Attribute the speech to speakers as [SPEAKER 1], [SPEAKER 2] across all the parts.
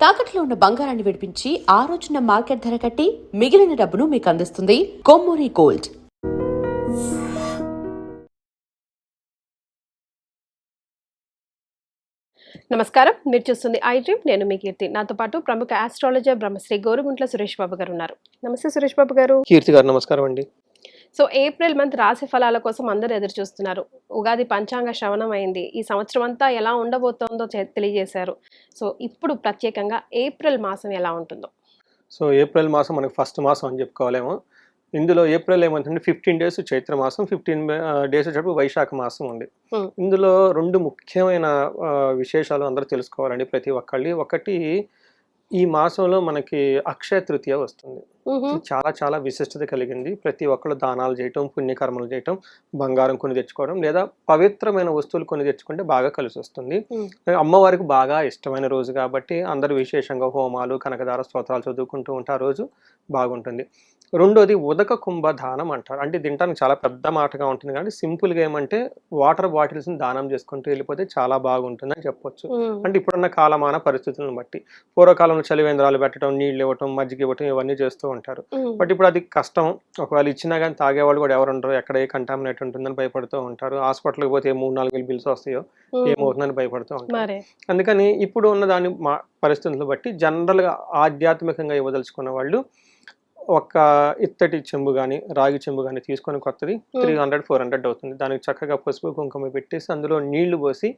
[SPEAKER 1] తాకట్లో ఉన్న బంగారాన్ని విడిపించి ఆ రోజున మార్కెట్ ధర కట్టి మిగిలిన డబ్బును మీకు అందిస్తుంది కొమ్మూరి గోల్డ్.
[SPEAKER 2] నమస్కారం, మీరు చూస్తుంది ఐ డ్రీమ్. నేను మీ కీర్తి. నాతో పాటు ప్రముఖ ఆస్ట్రాలజర్ బ్రహ్మశ్రీ గోరుగుంట్ల సురేష్ బాబు గారు ఉన్నారు. నమస్తే సురేష్ బాబు గారు.
[SPEAKER 3] కీర్తి గారు నమస్కారం అండి.
[SPEAKER 2] సో ఏప్రిల్ మంత్ రాశి ఫలాల కోసం అందరూ ఎదురు చూస్తున్నారు. ఉగాది పంచాంగ శ్రవణం అయింది. ఈ సంవత్సరం అంతా ఎలా ఉండబోతోందో తెలియజేశారు. సో ఇప్పుడు ప్రత్యేకంగా ఏప్రిల్ మాసం ఎలా ఉంటుందో.
[SPEAKER 3] సో ఏప్రిల్ మాసం మనకి ఫస్ట్ మాసం అని చెప్పుకోవాలేమో. ఇందులో ఏప్రిల్ ఏమంటే 15 days చైత్ర మాసం, 15 days వచ్చేటప్పుడు వైశాఖ మాసం ఉంది. ఇందులో రెండు ముఖ్యమైన విశేషాలు అందరూ తెలుసుకోవాలండి ప్రతి ఒక్కళ్ళు. ఒకటి, ఈ మాసంలో మనకి అక్షయ తృతీయ వస్తుంది. చాలా చాలా విశిష్టత కలిగింది. ప్రతి ఒక్కళ్ళు దానాలు చేయటం, పుణ్యకర్మలు చేయటం, బంగారం కొని తెచ్చుకోవడం లేదా పవిత్రమైన వస్తువులు కొని తెచ్చుకుంటే బాగా కలిసి వస్తుంది. అమ్మవారికి బాగా ఇష్టమైన రోజు కాబట్టి అందరూ విశేషంగా హోమాలు, కనకదార స్తోత్రాలు చదువుకుంటూ ఉంటే ఆ రోజు బాగుంటుంది. రెండోది ఉదక కుంభదానం అంటారు. అంటే తినడానికి చాలా పెద్ద మాటగా ఉంటుంది కానీ సింపుల్గా ఏమంటే వాటర్ బాటిల్స్ని దానం చేసుకుంటూ వెళ్ళిపోతే చాలా బాగుంటుందని చెప్పొచ్చు. అంటే ఇప్పుడున్న కాలమాన పరిస్థితులను బట్టి పూర్వకాలంలో చలివేంద్రాలు పెట్టడం, నీళ్ళు ఇవ్వటం, మజ్జిగ ఇవ్వటం ఇవన్నీ చేస్తూ ఉంటారు. బట్ ఇప్పుడు అది కష్టం. ఒకవేళ ఇచ్చినా కానీ తాగేవాళ్ళు కూడా ఎవరు ఉండరు. ఎక్కడ ఏ కంటామినేట్ ఉంటుందని భయపడుతూ ఉంటారు. హాస్పిటల్కి పోతే 3-4 వేలు బిల్స్ వస్తాయో ఏమవుతుందని భయపడుతూ ఉంటారు. అందుకని ఇప్పుడు ఉన్న దాని పరిస్థితులను బట్టి జనరల్గా ఆధ్యాత్మికంగా ఇవ్వదలుచుకున్న వాళ్ళు ఒక ఇత్తడి చెంబు కానీ రాగి చెంబు కానీ తీసుకొని కొత్తది 300-400 అవుతుంది. దానికి చక్కగా పసుపు కుంకుమ పెట్టేసి అందులో నీళ్లు పోసి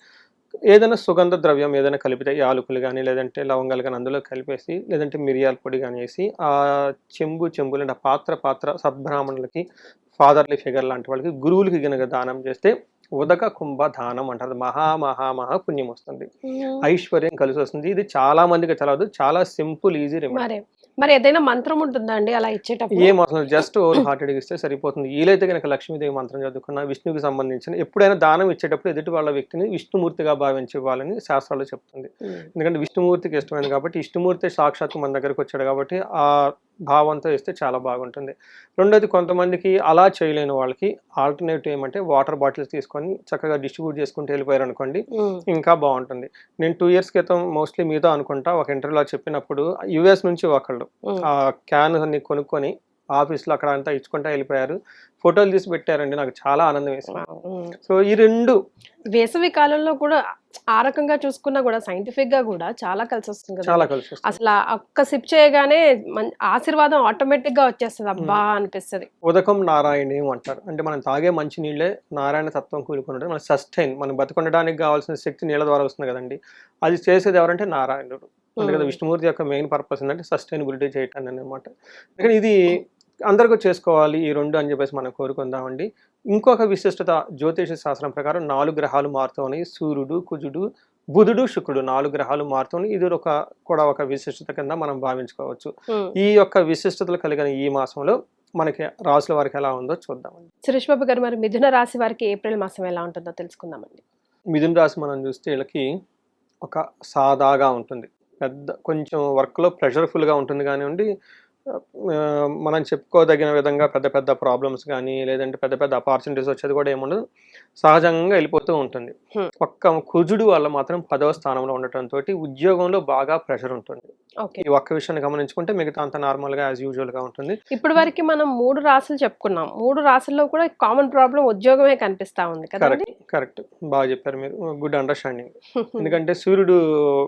[SPEAKER 3] ఏదైనా సుగంధ ద్రవ్యం ఏదైనా కలిపితే యాలకులు కానీ లేదంటే లవంగాలు కానీ అందులో కలిపేసి లేదంటే మిరియాల పొడి కానీ వేసి ఆ చెంబులు అంటే పాత్ర సద్బ్రాహ్మణులకి, ఫాదర్లీ ఫిగర్ లాంటి వాళ్ళకి, గురువులకి గనక దానం చేస్తే ఉదక కుంభ దానం అంటారు. మహా పుణ్యం వస్తుంది, ఐశ్వర్యం కలిసి వస్తుంది. ఇది చాలా మందికి తెలియదు. చాలా సింపుల్, ఈజీ రెమెడీ.
[SPEAKER 2] మరి ఏదైనా మంత్రం ఉంటుందా అండి అలా ఇచ్చేటప్పుడు?
[SPEAKER 3] ఏం అవసరం, జస్ట్ ఓవర్ హార్టెడ్ ఇస్తే సరిపోతుంది. వీలైతే కనుక లక్ష్మీదేవి మంత్రం చదువుకున్న, విష్ణువుకి సంబంధించిన ఎప్పుడైనా దానం ఇచ్చేటప్పుడు ఎదుటి వాళ్ళ వ్యక్తిని విష్ణుమూర్తిగా భావించి ఇవ్వాలని శాస్త్రాలు చెప్తుంది. ఎందుకంటే విష్ణుమూర్తికి ఇష్టమైంది కాబట్టి, విష్ణుమూర్తి సాక్షాత్తు మన దగ్గరకు వచ్చాడు కాబట్టి ఆ భావంతో ఇస్తే చాలా బాగుంటుంది. రెండోది, కొంతమందికి అలా చేయలేని వాళ్ళకి ఆల్టర్నేటివ్ ఏమంటే వాటర్ బాటిల్స్ తీసుకొని చక్కగా డిస్ట్రిబ్యూట్ చేసుకుంటూ వెళ్ళిపోయారు అనుకోండి, ఇంకా బాగుంటుంది. నేను 2 years క్రితం మోస్ట్లీ మీతో అనుకుంటా ఒక ఇంటర్వ్యూలో చెప్పినప్పుడు US నుంచి ఒకళ్ళు ఆ క్యాన్ అన్ని కొనుక్కొని ఆఫీస్లో అక్కడ అంతా ఇచ్చుకుంటా వెళ్ళిపోయారు. ఫోటోలు తీసి పెట్టారండి. నాకు చాలా ఆనందం వేసింది. సో ఈ రెండు
[SPEAKER 2] వేసవి కాలంలో కూడా ఆ రకంగా చూసుకున్నా కూడా సైంటిఫిక్ గా కూడా చాలా కలిసి వస్తుంది కదా.
[SPEAKER 3] చాలా కలిసి వస్తుంది.
[SPEAKER 2] అసలు ఒక్క సిప్ చేయగానే ఆశీర్వాదం ఆటోమేటిక్ గా వచ్చేస్తుంది. అబ్బా అనిపిస్తుంది.
[SPEAKER 3] ఉదకం నారాయణీయం అంటారు. అంటే మనం తాగే మంచి నీళ్ళే నారాయణ తత్వం కూలుకున్నట్టు మన సస్టైన్, మనం బతకొండడానికి కావాల్సిన శక్తి నీళ్ళ ద్వారా వస్తుంది కదండి. అది చేసేది ఎవరంటే నారాయణుడు. అందుకని విష్ణుమూర్తి యొక్క మెయిన్ పర్పస్ ఏంటంటే సస్టైనబిలిటీ చేయటాన్ని అనమాట. అందుకని ఇది అందరికీ చేసుకోవాలి ఈ రెండు అని చెప్పేసి మనం కోరుకుందామండి. ఇంకొక విశిష్టత జ్యోతిష శాస్త్రం ప్రకారం 4 గ్రహాలు మారుతున్నాయి. సూర్యుడు, కుజుడు, బుధుడు, శుక్రుడు 4 గ్రహాలు మారుతున్నాయి. ఇది కూడా ఒక విశిష్టత కింద మనం భావించుకోవచ్చు. ఈ యొక్క విశిష్టతలు కలిగిన ఈ మాసంలో మనకి రాసుల వారికి ఎలా ఉందో చూద్దామండి.
[SPEAKER 2] సురేష్ బాబు గారు, మరి మిథున రాశి వారికి ఏప్రిల్ మాసం ఎలా ఉంటుందో తెలుసుకుందామండి.
[SPEAKER 3] మిథున రాశి మనం చూస్తే వీళ్ళకి ఒక సాదాగా ఉంటుంది. కొంచెం వర్క్లో ప్రెషర్ఫుల్గా ఉంటుంది కానివ్వండి. మనం చెప్పుకోదగిన విధంగా పెద్ద ప్రాబ్లమ్స్ కానీ లేదంటే పెద్ద ఆపర్చునిటీస్ వచ్చేది కూడా ఏముండదు. సహజంగా వెళ్ళిపోతూ ఉంటుంది. ఒక్క కుజుడు వల్ల మాత్రం 10వ స్థానంలో ఉండటంతో ఉద్యోగంలో బాగా ప్రెషర్ ఉంటుంది. ఈ ఒక్క విషయాన్ని గమనించుకుంటే మిగతా అంత నార్మల్గా యాజ్ యూజువల్గా ఉంటుంది.
[SPEAKER 2] ఇప్పటి వరకు మనం 3 రాశులు చెప్పుకున్నాం. 3 రాశుల్లో కూడా కామన్ ప్రాబ్లం ఉద్యోగమే కనిపిస్తా ఉంది కదా.
[SPEAKER 3] కరెక్ట్, బాగా చెప్పారు మీరు. Good understanding. ఎందుకంటే సూర్యుడు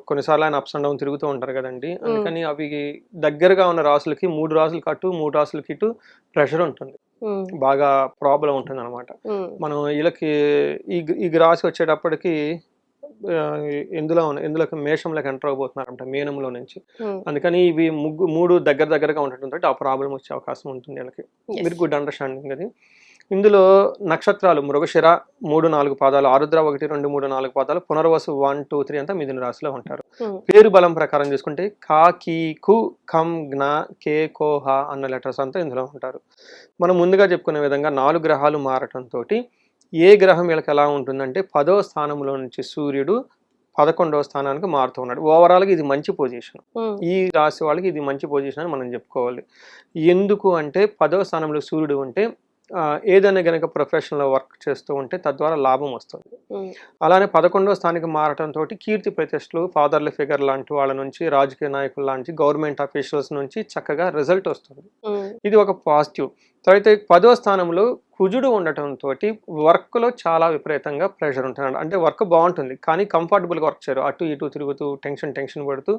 [SPEAKER 3] కొన్నిసార్లు ఆయన అప్స్ అండ్ డౌన్ తిరుగుతూ ఉంటారు కదండి. అందుకని అవి దగ్గరగా ఉన్న రాసులకి 3 రాసులకి అటు 3 రాసులకి ఇటు ప్రెషర్ ఉంటుంది, బాగా ప్రాబ్లం ఉంటుంది అనమాట. మనం వీళ్ళకి ఈ రాశి వచ్చేటప్పటికి ఎందులోకి మేషంలోకి ఎంటర్ అవబోతున్నారంట, మీనంలో నుంచి. అందుకని ఇవి 3 దగ్గరగా ఉండటంతో ఆ ప్రాబ్లం వచ్చే అవకాశం ఉంటుంది వీళ్ళకి. మీరు గుడ్ అండర్స్టాండింగ్ అది. ఇందులో నక్షత్రాలు మృగశిర 3-4 పాదాలు, ఆరుద్ర 1-2-3-4 పాదాలు, పునర్వసు 1-2-3 అంతా మిథున రాశిలో ఉంటారు. పేరు బలం ప్రకారం చూసుకుంటే కా, కీ, కు, ఖం, జ్ఞ, కే, కో, హ అన్న లెటర్స్ అంతా ఇందులో ఉంటారు. మనం ముందుగా చెప్పుకునే విధంగా 4 గ్రహాలు మారటంతో ఏ గ్రహం వీళ్ళకి ఎలా ఉంటుందంటే 10వ స్థానంలో నుంచి సూర్యుడు 11వ స్థానానికి మారుతూ ఉన్నాడు. ఓవరాల్గా ఇది మంచి పొజిషన్. ఈ రాశి వాళ్ళకి ఇది మంచి పొజిషన్ అని మనం చెప్పుకోవాలి. ఎందుకు అంటే 10వ స్థానంలో సూర్యుడు ఉంటే ఏదైనా గనక ప్రొఫెషనల్ వర్క్ చేస్తూ ఉంటే తద్వారా లాభం వస్తుంది.
[SPEAKER 2] ఉమ్,
[SPEAKER 3] అలానే 11వ స్థానానికి మారటంతో కీర్తి ప్రతిష్టలు, ఫాదర్ల ఫిగర్ లాంటి వాళ్ళ నుంచి, రాజకీయ నాయకుల లాంటి గవర్నమెంట్ అఫీషియల్స్ నుంచి చక్కగా రిజల్ట్ వస్తుంది.
[SPEAKER 2] ఉమ్,
[SPEAKER 3] ఇది ఒక పాజిటివ్. తర్వాత 10వ స్థానంలో కుజుడు ఉండటంతో వర్క్లో చాలా విపరీతంగా ప్రెషర్ ఉంటుంది. అంటే వర్క్ బాగుంటుంది కానీ కంఫర్టబుల్గా వర్క్ చేయరు. అటు ఇటు తిరుగుతూ టెన్షన్ పడుతూ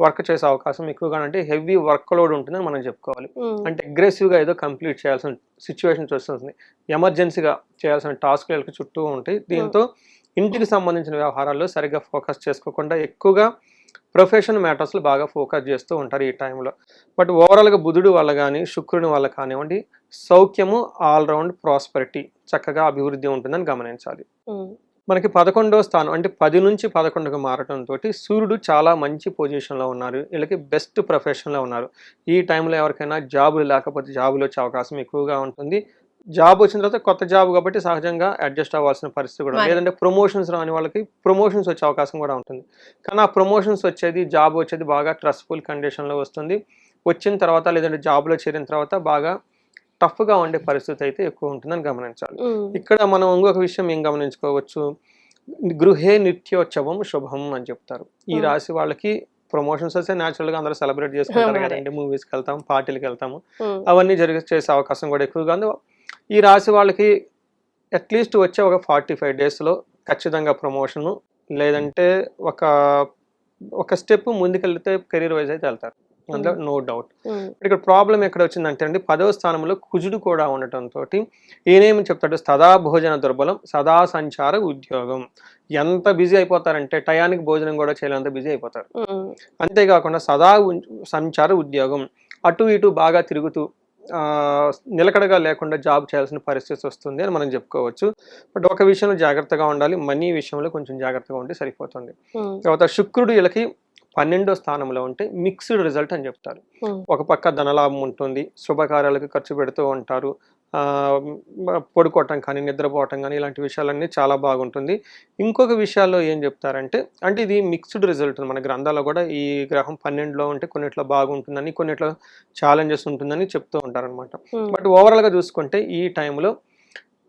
[SPEAKER 3] వర్క్ చేసే అవకాశం ఎక్కువగా, అంటే హెవీ వర్క్ లోడ్ ఉంటుందని మనం చెప్పుకోవాలి.
[SPEAKER 2] ఉమ్,
[SPEAKER 3] అంటే అగ్రెసివ్గా ఏదో కంప్లీట్ చేయాల్సిన సిచ్యువేషన్స్ వస్తుంది. ఎమర్జెన్సీగా చేయాల్సిన టాస్క్లు చుట్టూ ఉంటాయి. దీంతో ఇంటికి సంబంధించిన వ్యవహారాల్లో సరిగ్గా ఫోకస్ చేసుకోకుండా ఎక్కువగా ప్రొఫెషన్ మ్యాటర్స్లో బాగా ఫోకస్ చేస్తూ ఉంటారు ఈ టైంలో. బట్ ఓవరాల్గా బుధుడు వల్ల కానీ శుక్రుని వల్ల కానివ్వండి సౌఖ్యము, ఆల్రౌండ్ ప్రాస్పెరిటీ, చక్కగా అభివృద్ధి ఉంటుందని గమనించాలి.
[SPEAKER 2] ఉమ్,
[SPEAKER 3] మనకి 11వ స్థానం అంటే 10 నుంచి 11కు మారటంతో సూర్యుడు చాలా మంచి పొజిషన్లో ఉన్నారు. వీళ్ళకి బెస్ట్ ప్రొఫెషన్లో ఉన్నారు. ఈ టైంలో ఎవరికైనా జాబులు లేకపోతే జాబులు వచ్చే అవకాశం ఎక్కువగా ఉంటుంది. జాబ్ వచ్చిన తర్వాత కొత్త జాబ్ కాబట్టి సహజంగా అడ్జస్ట్ అవ్వాల్సిన పరిస్థితి కూడా, లేదంటే ప్రమోషన్స్ రాని వాళ్ళకి ప్రమోషన్స్ వచ్చే అవకాశం కూడా ఉంటుంది. కానీ ఆ ప్రమోషన్స్ వచ్చేది, జాబ్ వచ్చేది బాగా స్ట్రెస్ఫుల్ కండిషన్లో వస్తుంది. వచ్చిన తర్వాత లేదంటే జాబ్లో చేరిన తర్వాత బాగా టఫ్గా ఉండే పరిస్థితి అయితే ఎక్కువ ఉంటుందని గమనించాలి. ఇక్కడ మనం ఇంకొక విషయం ఏం గమనించుకోవచ్చు, గృహే నిత్యోత్సవం శుభం అని చెప్తారు. ఈ రాశి వాళ్ళకి ప్రమోషన్స్ వస్తే న్యాచురల్గా అందరూ సెలబ్రేట్ చేసుకుంటారు కదండి, మూవీస్కి వెళ్తాం, పార్టీలకు వెళ్తాము, అవన్నీ చేసే అవకాశం కూడా ఎక్కువగా ఉంది. ఈ రాశి వాళ్ళకి అట్లీస్ట్ వచ్చే ఒక 45 డేస్లో ఖచ్చితంగా ప్రమోషను, లేదంటే ఒక స్టెప్ ముందుకెళ్తే కెరీర్ వైజ్ అయితే వెళ్తారు, అందులో నో డౌట్. ఇక్కడ ప్రాబ్లం ఎక్కడ వచ్చిందంటే అండి, 10వ స్థానంలో కుజుడు కూడా ఉండటంతో ఈయనేమి చెప్తాడు, సదా భోజన దుర్బలం, సదా సంచార ఉద్యోగం. ఎంత బిజీ అయిపోతారంటే టయానికి భోజనం కూడా చేయలేంత బిజీ అయిపోతారు. అంతేకాకుండా సదా సంచార ఉద్యోగం, అటు ఇటు బాగా తిరుగుతూ నిలకడగా లేకుండా జాబ్ చేయాల్సిన పరిస్థితి వస్తుంది అని మనం చెప్పుకోవచ్చు. బట్ ఒక విషయంలో జాగ్రత్తగా ఉండాలి, మనీ విషయంలో కొంచెం జాగ్రత్తగా ఉంటే సరిపోతుంది. తర్వాత శుక్రుడు వీళ్ళకి 12వ స్థానంలో ఉంటే మిక్స్డ్ రిజల్ట్ అని చెప్తారు. ఒక పక్క ధనలాభం ఉంటుంది, శుభకార్యాలకు ఖర్చు పెడుతూ ఉంటారు, పడుకోవటం కానీ నిద్రపోవటం కానీ ఇలాంటి విషయాలన్నీ చాలా బాగుంటుంది. ఇంకొక విషయాల్లో ఏం చెప్తారంటే, అంటే ఇది మిక్స్డ్ రిజల్ట్, మన గ్రంథాల్లో కూడా ఈ గ్రహం 12లో ఉంటే కొన్నిట్లో బాగుంటుందని, కొన్నిట్లో ఛాలెంజెస్ ఉంటుందని చెప్తూ ఉంటారనమాట. బట్ ఓవరాల్గా చూసుకుంటే ఈ టైంలో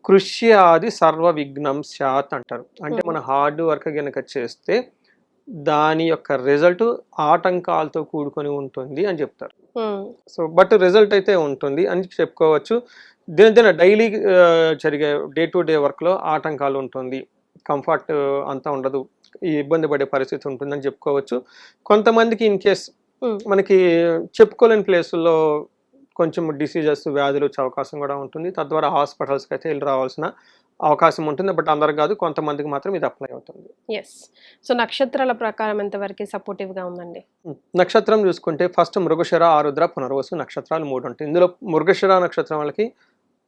[SPEAKER 3] కృష్యాది సర్వ విఘ్నం స్యాత్ అంటారు. అంటే మన హార్డ్ వర్క్ కనుక చేస్తే దాని యొక్క రిజల్ట్ ఆటంకాలతో కూడుకొని ఉంటుంది అని చెప్తారు. సో బట్ రిజల్ట్ అయితే ఉంటుంది అని చెప్పుకోవచ్చు. దీని డైలీ జరిగే డే టు డే వర్క్లో ఆటంకాలు ఉంటుంది, కంఫర్ట్ అంతా ఉండదు, ఈ ఇబ్బంది పడే పరిస్థితి ఉంటుందని చెప్పుకోవచ్చు. కొంతమందికి ఇన్ కేస్ మనకి చెప్పుకోలేని ప్లేసుల్లో కొంచెం డిసీజెస్, వ్యాధులు వచ్చే అవకాశం కూడా ఉంటుంది. తద్వారా హాస్పిటల్స్కి అయితే వెళ్ళి రావాల్సిన అవకాశం ఉంటుంది. బట్ అందరికి కాదు, కొంతమందికి మాత్రం ఇది అప్లై అవుతుంది.
[SPEAKER 2] ఎస్. సో నక్షత్రాల ప్రకారం ఎంతవరకు సపోర్టివ్గా ఉందండి?
[SPEAKER 3] నక్షత్రం చూసుకుంటే ఫస్ట్ మృగశిర, ఆరుద్ర, పునర్వసు నక్షత్రాలు 3 ఉంటాయి. ఇందులో మృగశిర నక్షత్రం వాళ్ళకి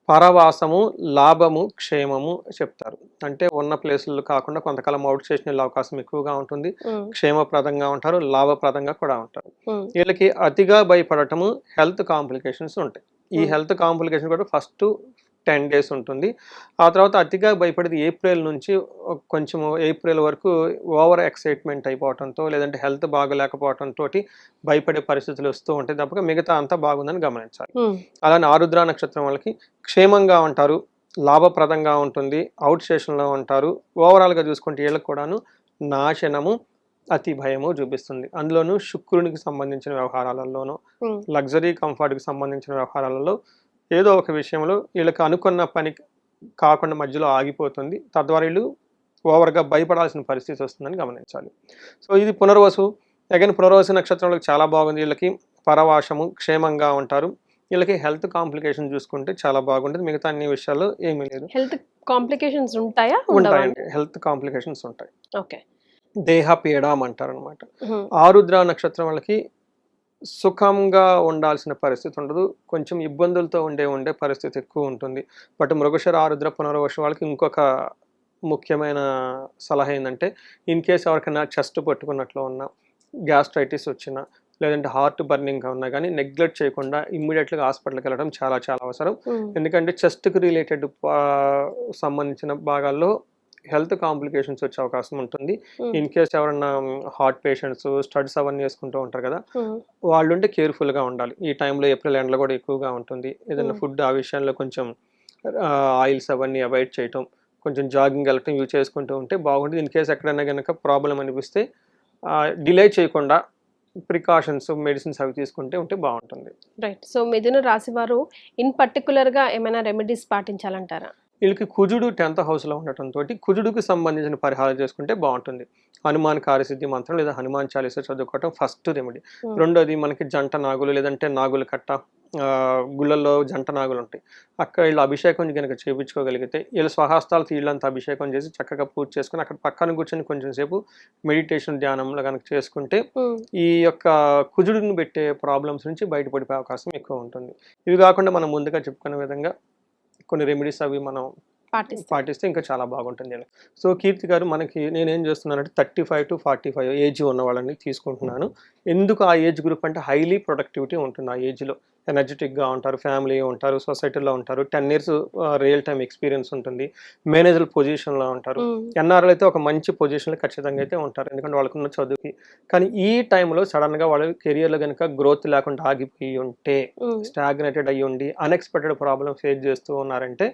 [SPEAKER 3] పరవాసము, లాభము, క్షేమము చెప్తారు. అంటే ఉన్న ప్లేసులు కాకుండా కొంతకాలం అవుట్ చేసిన అవకాశం ఎక్కువగా ఉంటుంది, క్షేమప్రదంగా ఉంటారు, లాభప్రదంగా కూడా ఉంటారు. వీళ్ళకి అతిగా భయపడటము, హెల్త్ కాంప్లికేషన్స్ ఉంటాయి. ఈ హెల్త్ కాంప్లికేషన్ కూడా ఫస్ట్ 10 డేస్ ఉంటుంది. ఆ తర్వాత అతిగా భయపడేది ఏప్రిల్ నుంచి కొంచెం ఏప్రిల్ వరకు ఓవర్ ఎక్సైట్మెంట్ అయిపోవడంతో, లేదంటే హెల్త్ బాగోలేకపోవడంతో భయపడే పరిస్థితులు వస్తూ ఉంటాయి తప్పక మిగతా అంతా బాగుందని గమనించాలి. అలానే ఆరుద్ర నక్షత్రం వాళ్ళకి క్షేమంగా ఉంటారు, లాభప్రదంగా ఉంటుంది, అవుట్ స్టేషన్లో ఉంటారు. ఓవరాల్గా చూసుకుంటే వీళ్ళకి కూడాను నాశనము, అతి భయము చూపిస్తుంది. అందులోనూ శుక్రునికి సంబంధించిన వ్యవహారాలలోనూ, లగ్జరీ కంఫర్ట్కి సంబంధించిన వ్యవహారాలలో ఏదో ఒక విషయంలో వీళ్ళకి అనుకున్న పని కాకుండా మధ్యలో ఆగిపోతుంది. తద్వారా వీళ్ళు ఓవర్గా భయపడాల్సిన పరిస్థితి వస్తుందని గమనించాలి. సో ఇది పునర్వసు. అగైన్ పునర్వసు నక్షత్రంలోకి చాలా బాగుంది. వీళ్ళకి పరవాసము, క్షేమంగా ఉంటారు. వీళ్ళకి హెల్త్ కాంప్లికేషన్ చూసుకుంటే చాలా బాగుంటుంది, మిగతా అన్ని విషయాల్లో ఏమీ లేదు.
[SPEAKER 2] హెల్త్ కాంప్లికేషన్స్ ఉంటాయా?
[SPEAKER 3] ఉంటాయండి, హెల్త్ కాంప్లికేషన్స్ ఉంటాయి.
[SPEAKER 2] ఓకే.
[SPEAKER 3] దేహ పీడం అంటారు అనమాట. ఆరుద్ర నక్షత్రం వాళ్ళకి సుఖంగా ఉండాల్సిన పరిస్థితి ఉండదు, కొంచెం ఇబ్బందులతో ఉండే పరిస్థితి ఎక్కువ ఉంటుంది. బట్ మృగశిర, ఆరుద్ర, పునర్వసు వాళ్ళకి ఇంకొక ముఖ్యమైన సలహా ఏంటంటే, ఇన్ కేస్ ఎవరికైనా చెస్ట్ పట్టుకున్నట్లు ఉన్నా, గ్యాస్ట్రైటిస్ వచ్చినా, లేదంటే హార్ట్ బర్నింగ్గా ఉన్నా కానీ నెగ్లెక్ట్ చేయకుండా ఇమ్మీడియట్గా హాస్పిటల్కి వెళ్ళడం చాలా చాలా అవసరం. ఎందుకంటే చెస్ట్కి రిలేటెడ్ సంబంధించిన భాగాల్లో హెల్త్ కాంప్లికేషన్స్ వచ్చే అవకాశం ఉంటుంది. ఇన్ కేస్ ఎవరన్నా హార్ట్ పేషెంట్స్ స్టడ్స్ అవన్నీ వేసుకుంటూ ఉంటారు కదా, వాళ్ళు ఉంటే కేర్ఫుల్గా ఉండాలి. ఈ టైంలో ఏప్రిల్ ఎండలో కూడా ఎక్కువగా ఉంటుంది. ఏదైనా ఫుడ్ ఆ విషయంలో కొంచెం ఆయిల్స్ అవన్నీ అవాయిడ్ చేయటం, కొంచెం జాగింగ్ వెళ్ళటం ఇవి చేసుకుంటూ ఉంటే బాగుంటుంది. ఇన్ కేస్ ఎక్కడైనా కనుక ప్రాబ్లం అనిపిస్తే డిలే చేయకుండా ప్రికాషన్స్, మెడిసిన్స్ అవి తీసుకుంటే ఉంటే బాగుంటుంది.
[SPEAKER 2] రైట్. సో మిథున రాశి వారు ఇన్ పర్టికులర్గా ఏమైనా రెమెడీస్ పాటించాలంటారా?
[SPEAKER 3] వీళ్ళకి కుజుడు 10th హౌస్లో ఉండటంతో కుజుడుకి సంబంధించిన పరిహారం చేసుకుంటే బాగుంటుంది. హనుమాన్ కార్యసిద్ధి మంత్రం లేదా హనుమాన్ చాలీసా చదువుకోవటం ఫస్ట్ రెమెడీ. రెండోది మనకి జంట నాగులు లేదంటే నాగుల కట్ట, గుళ్ళల్లో జంట నాగులు ఉంటాయి, అక్కడ వీళ్ళు అభిషేకం కనుక చేయించుకోగలిగితే వీళ్ళు స్వహస్తాలతో వీళ్ళంతా అభిషేకం చేసి చక్కగా పూజ చేసుకుని అక్కడ పక్కన కూర్చొని కొంచెం సేపు మెడిటేషన్ ధ్యానంలో కనుక చేసుకుంటే ఈ యొక్క కుజుడిని పెట్టే ప్రాబ్లమ్స్ నుంచి బయటపడిపోయే అవకాశం ఎక్కువ ఉంటుంది. ఇవి కాకుండా మనం ముందుగా చెప్పుకునే విధంగా కొన్ని రెమెడీస్ అవి మనం పాటిస్తే ఇంకా చాలా బాగుంటుంది. సో కీర్తి గారు, మనకి నేనేం చేస్తున్నానంటే 35 to 45 ఏజ్ ఉన్న వాళ్ళని తీసుకుంటున్నాను. ఎందుకు ఆ ఏజ్ గ్రూప్ అంటే హైలీ ప్రొడక్టివిటీ ఉంటుంది. ఆ ఏజ్లో ఎనర్జెటిక్గా ఉంటారు, ఫ్యామిలీ ఉంటారు, సొసైటీలో ఉంటారు, 10 years రియల్ టైమ్ ఎక్స్పీరియన్స్ ఉంటుంది, మేనేజర్ పొజిషన్లో ఉంటారు. ఎన్ఆర్ఎల్ అయితే ఒక మంచి పొజిషన్లో ఖచ్చితంగా అయితే ఉంటారు, ఎందుకంటే వాళ్ళకున్న చదువుకి. కానీ ఈ టైంలో సడన్గా వాళ్ళ కెరియర్లో కనుక గ్రోత్ లేకుండా ఆగిపోయి ఉంటే, స్టాగ్నేటెడ్ అయ్యి ఉండి అన్ఎక్స్పెక్టెడ్ ప్రాబ్లమ్ ఫేస్ చేస్తూ ఉన్నారంటే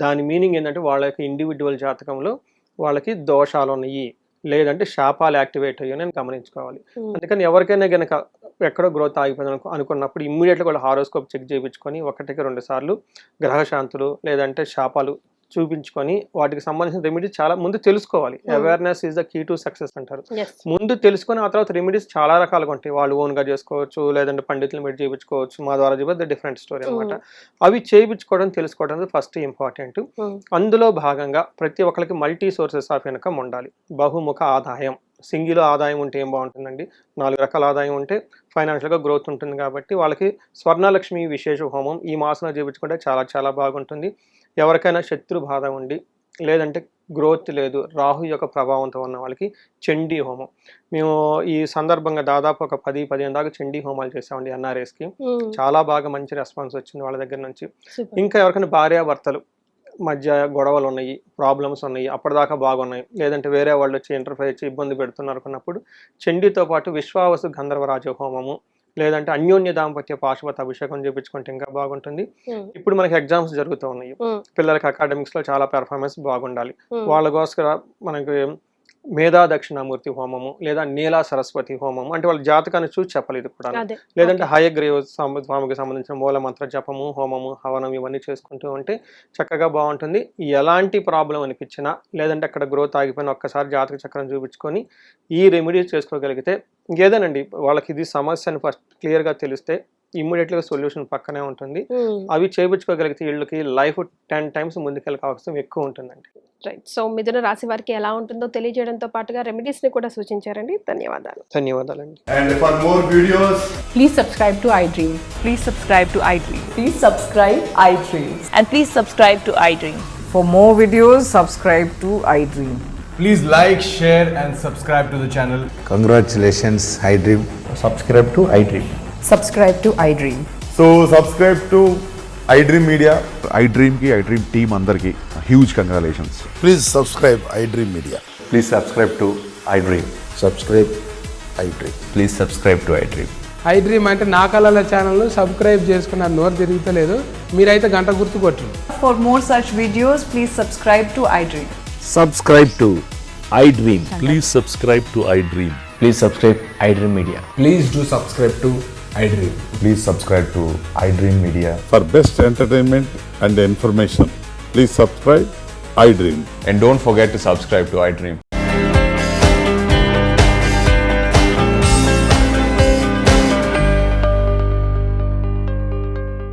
[SPEAKER 3] దాని మీనింగ్ ఏంటంటే వాళ్ళ యొక్క ఇండివిజువల్ జాతకంలో వాళ్ళకి దోషాలు ఉన్నాయి, లేదంటే శాపాలు యాక్టివేట్ అయ్యాయని నేను గమనించుకోవాలి. అందుకని ఎవరికైనా కనుక ఎక్కడో గ్రోత్ ఆగిపోయింది అనుకున్నప్పుడు ఇమ్మీడియట్గా వాళ్ళు హారోస్కోప్ చెక్ చేయించుకొని 1-2 సార్లు గ్రహశాంతులు లేదంటే శాపాలు చూపించుకొని వాటికి సంబంధించిన రెమెడీస్ చాలా ముందు తెలుసుకోవాలి. Awareness is the key to success అంటారు. ముందు తెలుసుకొని ఆ తర్వాత రెమెడీస్ చాలా రకాలుగా ఉంటాయి. వాళ్ళు ఓన్గా చేసుకోవచ్చు, లేదంటే పండితులు మీరు చేయించుకోవచ్చు, మా ద్వారా చేస్తే డిఫరెంట్ స్టోరీ అనమాట. అవి చేయించుకోవడం తెలుసుకోవడం ఫస్ట్ ఇంపార్టెంట్. అందులో భాగంగా ప్రతి ఒక్కరికి మల్టీ సోర్సెస్ ఆఫ్ ఇన్కమ్ ఉండాలి. బహుముఖ ఆదాయం, సింగిల్ ఆదాయం ఉంటే ఏం బాగుంటుందండి, 4 రకాల ఆదాయం ఉంటే ఫైనాన్షియల్గా గ్రోత్ ఉంటుంది. కాబట్టి వాళ్ళకి స్వర్ణలక్ష్మి విశేష హోమం ఈ మాసంలో చేయించుకుంటే చాలా చాలా బాగుంటుంది. ఎవరికైనా శత్రు బాధ ఉండి లేదంటే గ్రోత్ లేదు, రాహు యొక్క ప్రభావంతో ఉన్న వాళ్ళకి చండీ హోమం, మేము ఈ సందర్భంగా దాదాపు ఒక 10-15 దాకా చండీ హోమాలు చేసామండి ఎన్ఆర్ఎస్కి. చాలా బాగా మంచి రెస్పాన్స్ వచ్చింది వాళ్ళ దగ్గర నుంచి. ఇంకా ఎవరికైనా భార్యాభర్తలు మధ్య గొడవలు ఉన్నాయి, ప్రాబ్లమ్స్ ఉన్నాయి, అప్పటిదాకా బాగున్నాయి, లేదంటే వేరే వాళ్ళు వచ్చి ఇంటర్ఫేర్ చేసి ఇబ్బంది పెడుతున్నారు అనుకున్నప్పుడు చండీతో పాటు విశ్వావసు గంధర్వరాజ హోమము లేదంటే అన్యోన్య దాంపత్య పాశుపత అభిషేకం చేయించుకుంటే ఇంకా బాగుంటుంది. ఇప్పుడు మనకి ఎగ్జామ్స్ జరుగుతూ ఉన్నాయి, పిల్లలకి అకాడమిక్స్లో చాలా పెర్ఫార్మెన్స్ బాగుండాలి, వాళ్ళ కోసం మనకి మేధా దక్షిణామూర్తి హోమము లేదా నీలా సరస్వతి హోమము, అంటే వాళ్ళ జాతకాన్ని చూసి చెప్పాలి ఇది కూడా. లేదంటే హయగ్రీవ స్వామికి సంబంధించిన మూలమంత్ర జపము, హోమము, హవనం ఇవన్నీ చేసుకుంటూ ఉంటే చక్కగా బాగుంటుంది. ఎలాంటి ప్రాబ్లం అనిపించినా లేదంటే అక్కడ గ్రోత్ ఆగిపోయినా ఒక్కసారి జాతక చక్రం చూపించుకొని ఈ రెమెడీస్ చేసుకోగలిగితే ఇంకేదేనండి వాళ్ళకి ఇది సమస్య అని ఫస్ట్ క్లియర్గా తెలిస్తే ఇమ్మీడియట్గా సొల్యూషన్ పక్కనే ఉంటుంది. అవి చేయించుకోగలిగితే వీళ్ళకి లైఫ్ 10 times ముందుకెళ్ళే అవకాశం ఎక్కువ ఉంటుందండి.
[SPEAKER 2] రైట్. సో మిథున రాశి వారికి ఎలా ఉంటుందో తెలియజేయడంతో పాటుగా రెమెడీస్ ని కూడా సూచించారండి. ధన్యవాదాలు.
[SPEAKER 3] ధన్యవాదాలండి.
[SPEAKER 4] And for more videos,
[SPEAKER 5] Please subscribe to iDream.
[SPEAKER 6] Please subscribe to iDream.
[SPEAKER 5] Please subscribe iDream.
[SPEAKER 6] And please subscribe to iDream.
[SPEAKER 5] For more videos, subscribe to iDream.
[SPEAKER 4] please like, share and subscribe to the channel.
[SPEAKER 7] Congratulations, iDream.
[SPEAKER 8] subscribe to iDream.
[SPEAKER 5] Subscribe to iDream.
[SPEAKER 4] So subscribe to iDream Media.
[SPEAKER 9] iDream team అందరికి huge congratulations.
[SPEAKER 7] Please subscribe iDream Media.
[SPEAKER 8] Please subscribe to iDream.
[SPEAKER 7] Subscribe iDream.
[SPEAKER 8] Please subscribe to iDream.
[SPEAKER 10] iDream అంటే నా కళల ఛానల్ను subscribe చేసుకున్న నోరు తిరుగుతలేదు, మీరైతే గంట గుర్తు కొట్టండి.
[SPEAKER 5] For more such videos, please subscribe to iDream.
[SPEAKER 8] Subscribe to iDream.
[SPEAKER 9] Please subscribe to iDream.
[SPEAKER 8] Please subscribe iDream Media.
[SPEAKER 4] Please do subscribe to iDream.
[SPEAKER 8] Please subscribe to iDream Media.
[SPEAKER 9] For best entertainment and information, please subscribe iDream.
[SPEAKER 8] And don't forget to subscribe to iDream.